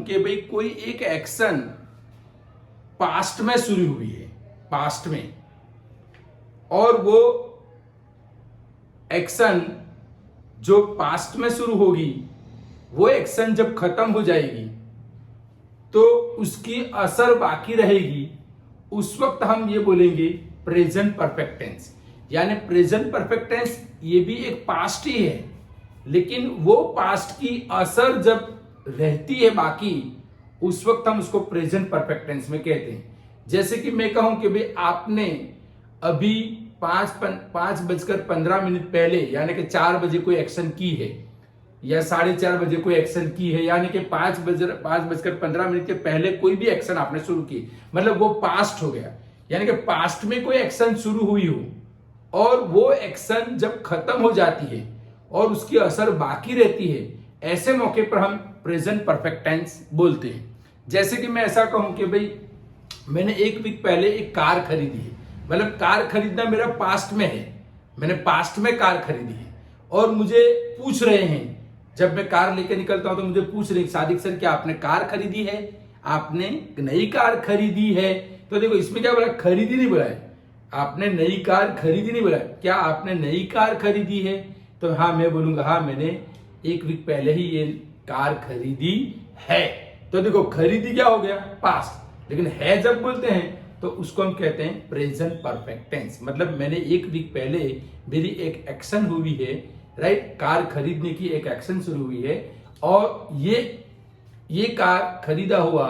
कि भाई कोई एक एक्शन पास्ट में शुरू हुई है, पास्ट में, और वो एक्शन जो पास्ट में शुरू होगी वो एक्शन जब खत्म हो जाएगी तो उसकी असर बाकी रहेगी, उस वक्त हम ये बोलेंगे प्रेजेंट परफेक्ट टेंस। यानी प्रेजेंट परफेक्ट टेंस ये भी एक पास्ट ही है, लेकिन वो पास्ट की असर जब रहती है बाकी, उस वक्त हम उसको प्रेजेंट परफेक्ट टेंस में कहते हैं। जैसे कि मैं कहूं कि भाई आपने अभी 5:15 पहले यानी कि 4 बजे कोई एक्शन की है, या 4:30 बजे कोई एक्शन की है, यानी कि 5:15 के पहले कोई भी एक्शन आपने शुरू की, मतलब वो पास्ट हो गया। यानी कि पास्ट में कोई एक्शन शुरू हुई हो और वो एक्शन जब खत्म हो जाती है और उसकी असर बाकी रहती है, ऐसे मौके पर हम प्रेजेंट परफेक्ट टेंस बोलते हैं। जैसे कि मैं ऐसा कहूं कि भाई मैंने 1 वीक पहले एक कार खरीदी है, मतलब कार खरीदना मेरा पास्ट में है, मैंने पास्ट में कार खरीदी है, और मुझे पूछ रहे हैं, जब मैं कार लेके निकलता हूं तो मुझे पूछ रहे हैं सादिक सर क्या आपने कार खरीदी है, आपने नई कार खरीदी है। तो देखो इसमें क्या बोला, खरीदी नहीं बोला है, आपने नई कार खरीदी नहीं बोला, क्या आपने नई कार खरीदी है। तो हाँ मैं बोलूंगा हाँ मैंने 1 वीक पहले ही ये कार खरीदी है। तो देखो खरीदी क्या हो गया, पास्ट, लेकिन है जब बोलते हैं तो उसको हम कहते हैं प्रेजेंट परफेक्ट टेंस। मतलब मैंने 1 वीक पहले मेरी एक एक्शन हुई है, राइट, कार खरीदने की एक एक्शन शुरू हुई है, और ये कार खरीदा हुआ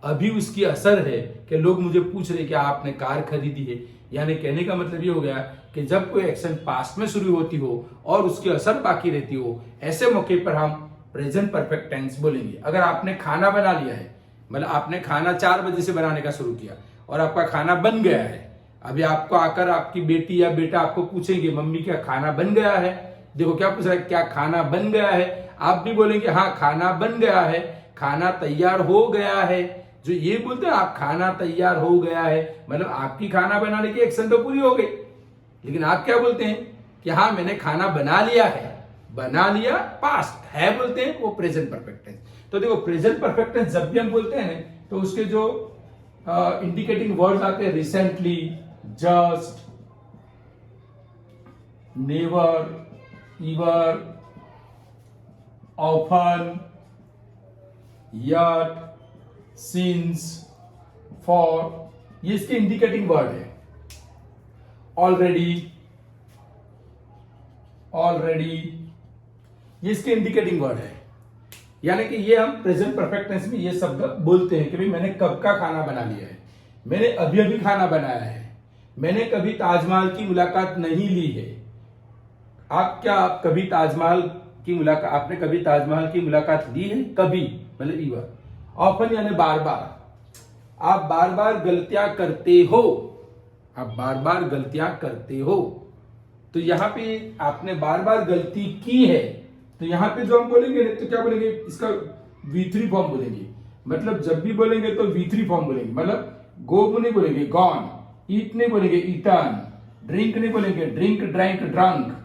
अभी उसकी असर है कि लोग मुझे पूछ रहे कि आपने कार खरीदी है। यानी कहने का मतलब ये हो गया कि जब कोई एक्शन पास्ट में शुरू होती हो और उसकी असर बाकी रहती हो, ऐसे मौके पर हम प्रेजेंट परफेक्ट टेंस बोलेंगे। अगर आपने खाना बना लिया है, मतलब आपने खाना 4 बजे से बनाने का शुरू किया और आपका खाना बन गया है, अभी आपको आकर आपकी बेटी या बेटा आपको पूछेंगे मम्मी क्या खाना बन गया है, देखो क्या पूछ रहा है, क्या खाना बन गया है, आप भी बोलेंगे हाँ खाना बन गया है, खाना तैयार हो गया है। जो ये बोलते हैं आप खाना तैयार हो गया है, मतलब आपकी खाना बनाने की एक्शन तो पूरी हो गई, लेकिन आप क्या बोलते हैं कि हाँ मैंने खाना बना लिया है, बना लिया पास्ट है बोलते हैं, वो प्रेजेंट परफेक्ट टेंस। तो देखो प्रेजेंट परफेक्ट टेंस जब भी हम बोलते हैं तो उसके जो इंडिकेटिंग वर्ड्स आते हैं, recently, just, never, ever, often, yet, since, for, ये इसके इंडिकेटिंग वर्ड है। ऑलरेडी, ये इसके इंडिकेटिंग वर्ड है। यानी कि ये हम प्रेजेंट परफेक्ट टेंस में ये शब्द बोलते हैं कि भाई मैंने कब का खाना बना लिया है, मैंने अभी अभी खाना बनाया है, मैंने कभी ताजमहल की मुलाकात नहीं ली है। आप कभी ताजमहल की मुलाकात, आपने कभी ताजमहल की मुलाकात ली है, कभी मतलब ईवर। ऑफन यानी बार बार, आप बार बार गलतियां करते हो, आप बार बार गलतियां करते हो। तो यहां पे आपने बार बार गलती की है, तो यहां पे जो हम बोलेंगे तो क्या बोलेंगे, इसका V3 फॉर्म बोलेंगे। मतलब जब भी बोलेंगे तो V3 फॉर्म बोलेंगे, मतलब गो नहीं बोलेंगे गॉन, ईट नहीं बोलेंगे ईटन, ड्रिंक नहीं बोलेंगे ड्रिंक, ड्रैंक, ड्रंक,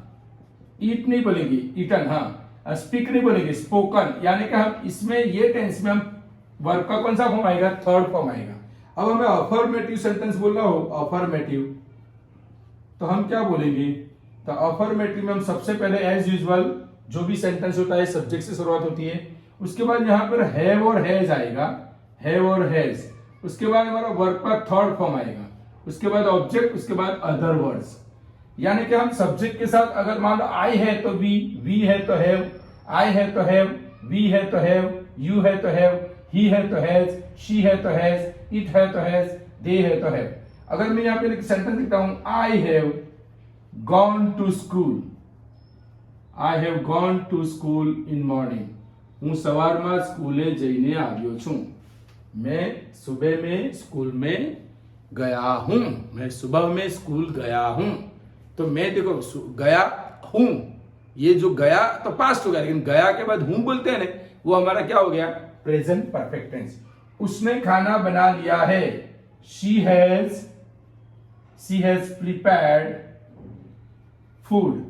ईट नहीं बोलेंगे ईटन, हाँ, स्पीक नहीं बोलेंगे स्पोकन। यानी कि हम इसमें ये टेंस में हम वर्ब का कौन सा फॉर्म आएगा, थर्ड फॉर्म आएगा। अब हमें अफर्मेटिव सेंटेंस बोलना हो, अफर्मेटिव, तो हम क्या बोलेंगे, तो अफर्मेटिव में हम सबसे पहले एज यूजुअल जो भी सेंटेंस होता है सब्जेक्ट से शुरुआत होती है, उसके बाद यहां पर हैव और हैज आएगा, हैव और हैज, उसके बाद हमारा वर्ब का थर्ड फॉर्म आएगा, उसके बाद ऑब्जेक्ट, उसके बाद अदर वर्ड्स। यानी कि हम सब्जेक्ट के साथ अगर मान लो आई है तो वी है तो हैव, आई है तो हैव, वी है तो हैव, यू है तो हैव, ही है तो हैज, शी है तो हैज, इट है तो हैज, दे है तो हैव। अगर मैं यहां पे एक सेंटेंस लिखता हूं, I have gone to school, I have gone to school in morning, હું સવારમાં સ્કૂલે જઈને આવ્યો છું, मैं सुबह में स्कूल में गया हूं, मैं सुबह में स्कूल गया हूं। तो मैं देखो गया हूं, ये जो गया तो पास्ट हो गया, लेकिन गया के बाद हूं बोलते हैं ना, वो हमारा क्या हो गया, प्रेजेंट परफेक्ट टेंस। उसने खाना बना लिया है, शी हैज प्रिपेयर्ड फूड,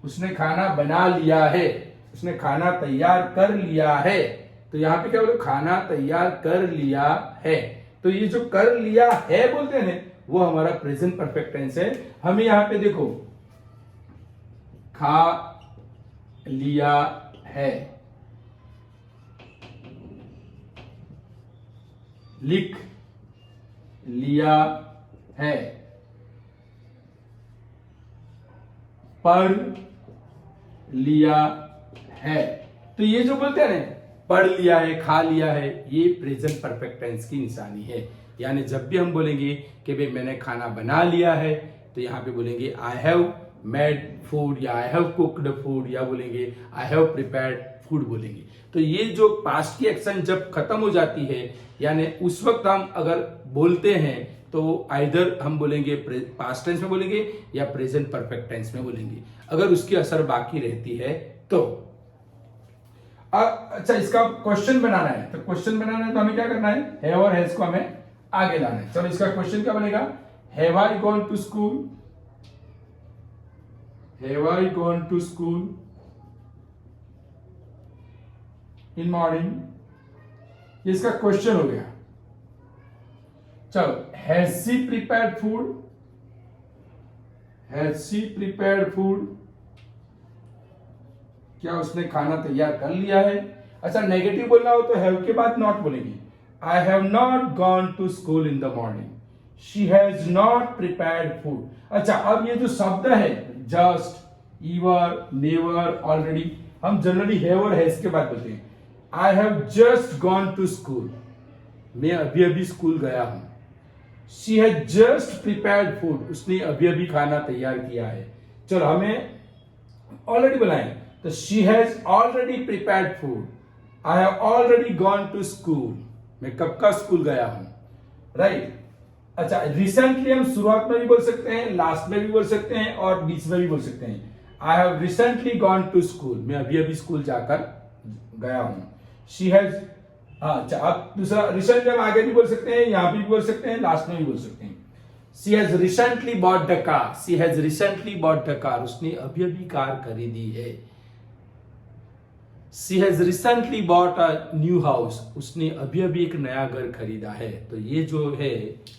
उसने खाना बना लिया है, उसने खाना तैयार कर लिया है। तो यहाँ पे क्या बोले, खाना तैयार कर लिया है। तो ये जो कर लिया है बोलते हैं ना, वो हमारा प्रेजेंट परफेक्ट टेंस है। हमें यहाँ पे देखो खा लिया है, लिख लिया है, पढ़ लिया है। तो ये जो बोलते हैं ना, पढ़ लिया है, खा लिया है, ये प्रेजेंट परफेक्ट टेंस की निशानी है। यानी जब भी हम बोलेंगे कि भाई मैंने खाना बना लिया है, तो यहाँ पे बोलेंगे आई हैव मेड फूड, या आई हैव कुक्ड फूड, या बोलेंगे आई हैव प्रिपेयर्ड फूड बोलेंगे। तो ये जो पास्ट की एक्शन जब खत्म हो जाती है, यानी उस वक्त हम अगर बोलते हैं तो आइदर हम बोलेंगे पास्ट टेंस में बोलेंगे या प्रेजेंट परफेक्ट टेंस में बोलेंगे, अगर उसकी असर बाकी रहती है तो। अच्छा, इसका क्वेश्चन बनाना है, तो क्वेश्चन बनाना है तो हमें क्या करना है, हैव और हैज को हमें आगे लाना है। चलो इसका क्वेश्चन क्या बनेगा, have I gone to school, have I gone to school in morning, ये इसका क्वेश्चन हो गया। चलो, has she prepared food, has she prepared food, क्या उसने खाना तैयार कर लिया है। अच्छा, नेगेटिव बोलना हो तो हैव के बाद नॉट बोलेंगे, I have not gone to school in the morning, she has not prepared food. अच्छा, अब ये जो शब्द है जस्ट, ईवर, नेवर, ऑलरेडी, हम जनरली हैव और हैज के बाद बोलते हैं। I have just gone to school, मैं अभी अभी स्कूल गया हूं। She has just prepared food, उसने अभी अभी खाना तैयार किया है। चलो, हमें ऑलरेडी बुलाएं, तो she has already prepared food, I have already gone to school, मैं कब का स्कूल गया हूं, राइट। अच्छा, रिसेंटली हम शुरुआत में भी बोल सकते हैं, लास्ट में भी बोल सकते हैं और बीच में भी बोल सकते हैं। I have recently gone to school, मैं अभी अभी स्कूल जाकर गया हूं। शी हैज, अच्छा, अब दूसरा रिसेंटली हम आगे भी बोल सकते हैं, यहां भी बोल सकते हैं, लास्ट में भी बोल सकते हैं। She has recently bought the car, she has recently bought the car, उसने अभी अभी कार खरीदी है। She has recently bought a new house, उसने अभी अभी एक नया घर खरीदा है। तो ये जो है,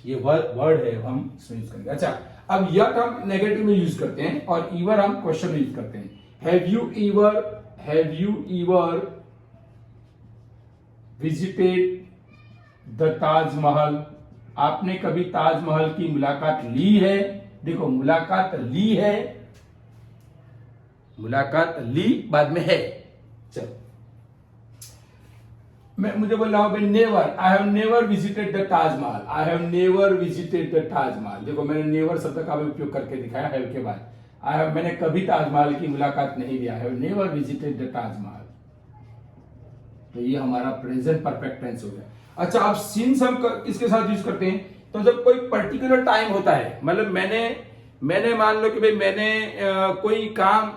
ये वर्ड है, हम इसमें यूज करेंगे। अच्छा, अब यह हम नेगेटिव में यूज करते हैं और ईवर हम क्वेश्चन में यूज करते हैं। Have you ईवर visited the Taj Mahal, आपने कभी ताजमहल की मुलाकात ली है। देखो, मुलाकात ली है, मुलाकात ली बाद में है। चलो, मुझे बोल रहा हूं भाई, never, I have never visited the Taj Mahal, I have never visited the Taj Mahal. देखो, मैंने नेवर शब्द का भी उपयोग करके दिखाया हैव के बाद। मैंने कभी ताजमहल की मुलाकात नहीं लिया, have never visited the Taj Mahal. तो ये हमारा प्रेजेंट परफेक्ट टेंस हो गया। अच्छा, अब सिंस हम किसके साथ यूज करते हैं, तो जब कोई पर्टिकुलर टाइम होता है, मतलब मैंने मान लो कि भाई मैंने कोई काम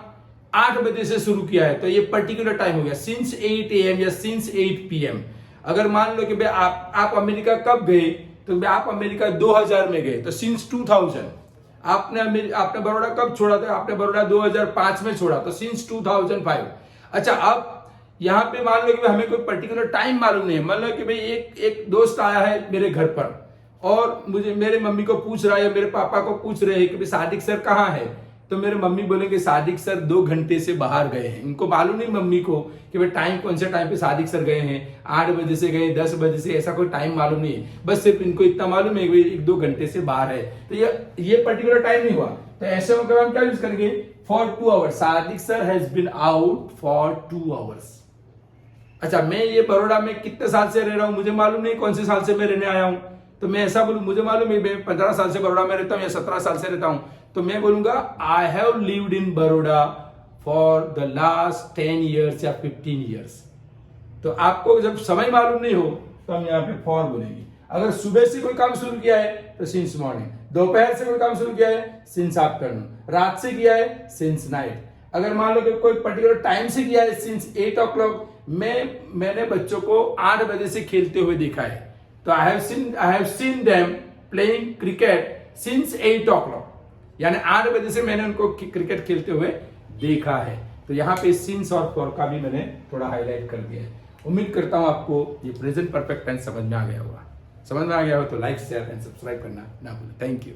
8 बजे से शुरू किया है, तो ये पर्टिकुलर टाइम हो गया, सिंस 8 AM या सिंस 8 PM। अगर मान लो कि भाई आप अमेरिका कब गए, तो भाई आप अमेरिका 2000 में गए, तो सिंस 2000। आपने बड़ौदा कब छोड़ा था, आपने बड़ौदा 2005 में छोड़ा, तो सिंस 2005। अच्छा, अब यहाँ पे मान लो कि हमें कोई पर्टिकुलर टाइम मालूम नहीं है, मान लो कि भाई एक दोस्त आया है मेरे घर पर और मेरे मम्मी को पूछ रहा है या मेरे पापा को पूछ रहे हैं कि भाई सादिक सर कहाँ है, तो मेरे मम्मी बोलेंगे सादिक सर 2 घंटे से बाहर गए हैं। इनको मालूम नहीं मम्मी को कि भाई टाइम कौन से टाइम पे सादिक सर गए हैं, 8 बजे से गए, 10 बजे से, ऐसा कोई टाइम मालूम नहीं है। बस सिर्फ इनको इतना मालूम है कि 1-2 घंटे से बाहर है, तो ये पर्टिकुलर टाइम नहीं हुआ। तो ऐसे में हम क्या यूज करेंगे, for 2 hours, Sadiq sir has been out for 2 hours. अच्छा, मैं ये बड़ौदा में कितने साल से रह रहा हूं, मुझे मालूम नहीं कौन से साल से मैं रहने आया हूं, तो मैं ऐसा बोलूं, मुझे मालूम है मैं 15 साल से बड़ौदा में रहता हूं या 17 साल से रहता हूं, तो मैं बोलूंगा I have lived in Baroda for the last 10 years या 15 years। तो आपको जब समय मालूम नहीं हो तो हम यहाँ पे फॉर बोलेंगे। अगर सुबह से कोई काम शुरू किया है तो सिंस मॉर्निंग, दोपहर से कोई काम शुरू किया है सिंस आफ्टरनून, रात से किया है सिंस नाइट। अगर मान लो कि कोई पर्टिकुलर टाइम से किया है सिंस 8 o'clock, मैंने बच्चों को 8 बजे से खेलते हुए देखा है, तो I have seen them playing cricket since 8 o'clock, यानी 8 बजे से मैंने उनको क्रिकेट खेलते हुए देखा है। तो यहाँ पे सिंस और फॉर का भी मैंने थोड़ा हाईलाइट कर दिया है। उम्मीद करता हूं आपको ये प्रेजेंट परफेक्ट टेंस समझ में आ गया होगा। समझ में आ गया हो तो लाइक शेयर एंड सब्सक्राइब करना ना भूलें। Thank you.